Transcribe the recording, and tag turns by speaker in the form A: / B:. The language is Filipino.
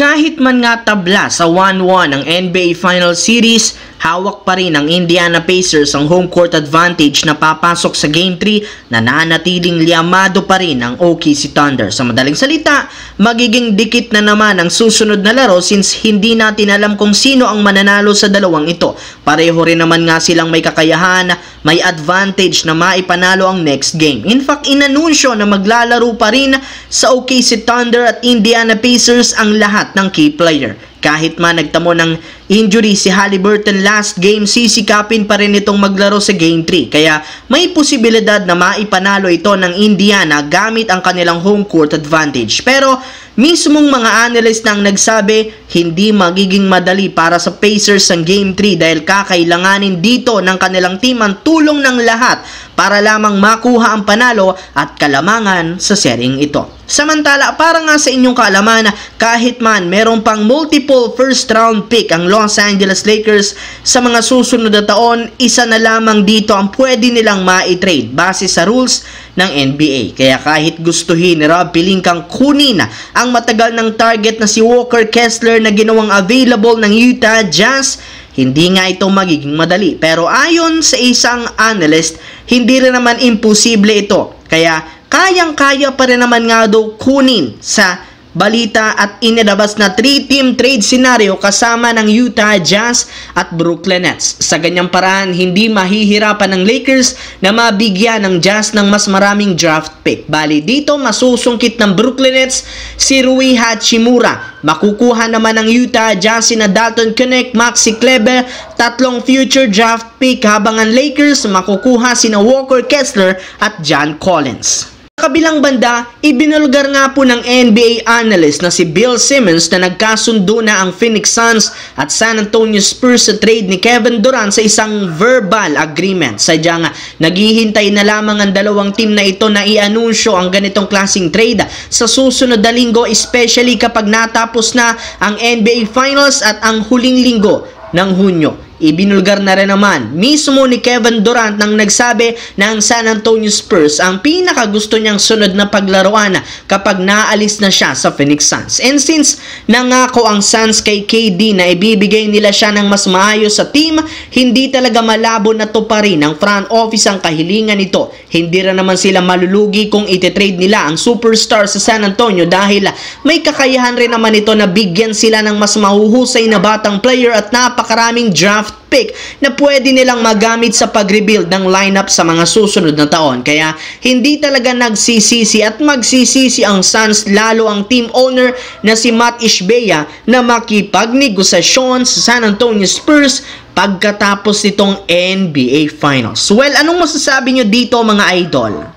A: Kahit man nga tabla sa 1-1 ang NBA Final Series, hawak pa rin ang Indiana Pacers ang home court advantage na papasok sa Game 3 na nanatiling liamado pa rin ang OKC Thunder. Sa madaling salita, magiging dikit na naman ang susunod na laro since hindi natin alam kung sino ang mananalo sa dalawang ito. Pareho rin naman nga silang may kakayahan, may advantage na maipanalo ang next game. In fact, inanunsyo na maglalaro pa rin sa OKC Thunder at Indiana Pacers ang lahat ng key player. Kahit man nagtamo ng injury si Haliburton last game, sisikapin pa rin itong maglaro sa Game 3. Kaya may posibilidad na maipanalo ito ng Indiana gamit ang kanilang home court advantage. Pero mismong mga analyst na ang nagsabi, hindi magiging madali para sa Pacers ang Game 3 dahil kakailanganin dito ng kanilang team ang tulong ng lahat para lamang makuha ang panalo at kalamangan sa seryeng ito. Samantala, para nga sa inyong kaalaman, kahit man meron pang multiple first round pick ang Los Angeles Lakers sa mga susunod na taon, isa na lamang dito ang pwede nilang ma-trade base sa rules ng NBA. Kaya kahit gustuhin ni Rob Pelinka kunin ang matagal ng target na si Walker Kessler na ginawang available ng Utah Jazz, hindi nga ito magiging madali. Pero ayon sa isang analyst, hindi rin naman imposible ito. Kaya kayang-kaya pa rin naman nga daw kunin sa balita at inilabas na 3-team trade scenario kasama ng Utah Jazz at Brooklyn Nets. Sa ganyang paraan, hindi mahihirapan ng Lakers na mabigyan ng Jazz ng mas maraming draft pick. Bali dito, masusungkit ng Brooklyn Nets si Rui Hachimura. Makukuha naman ng Utah Jazz na Dalton Knecht, Maxi Kleber, 3 future draft pick, habang ang Lakers makukuha sina Walker Kessler at John Collins. Sa kabilang banda, ibinulgar nga po ng NBA analyst na si Bill Simmons na nagkasundo na ang Phoenix Suns at San Antonio Spurs sa trade ni Kevin Durant sa isang verbal agreement. Sadyang naghihintay na lamang ang dalawang team na ito na i-anunsyo ang ganitong klaseng trade sa susunod na linggo, especially kapag natapos na ang NBA Finals at ang huling linggo ng Hunyo. Ibinulgar na rin naman mismo ni Kevin Durant nang nagsabi na ang San Antonio Spurs ang pinakagusto niyang sunod na paglaruan kapag naalis na siya sa Phoenix Suns. And since nangako ang Suns kay KD na ibibigay nila siya ng mas maayos sa team, hindi talaga malabo na tuparin ng front office ang kahilingan nito. Hindi rin naman sila malulugi kung ititrade nila ang superstar sa San Antonio dahil may kakayahan rin naman ito na bigyan sila ng mas mahuhusay na batang player at napakaraming draft pick na pwede nilang magamit sa pag-rebuild ng lineup sa mga susunod na taon. Kaya hindi talaga nagsisisi at magsisisi ang Suns, lalo ang team owner na si Matt Ishbia na makipagnegosasyon sa San Antonio Spurs pagkatapos nitong NBA Finals. Well, anong masasabi nyo dito mga idol?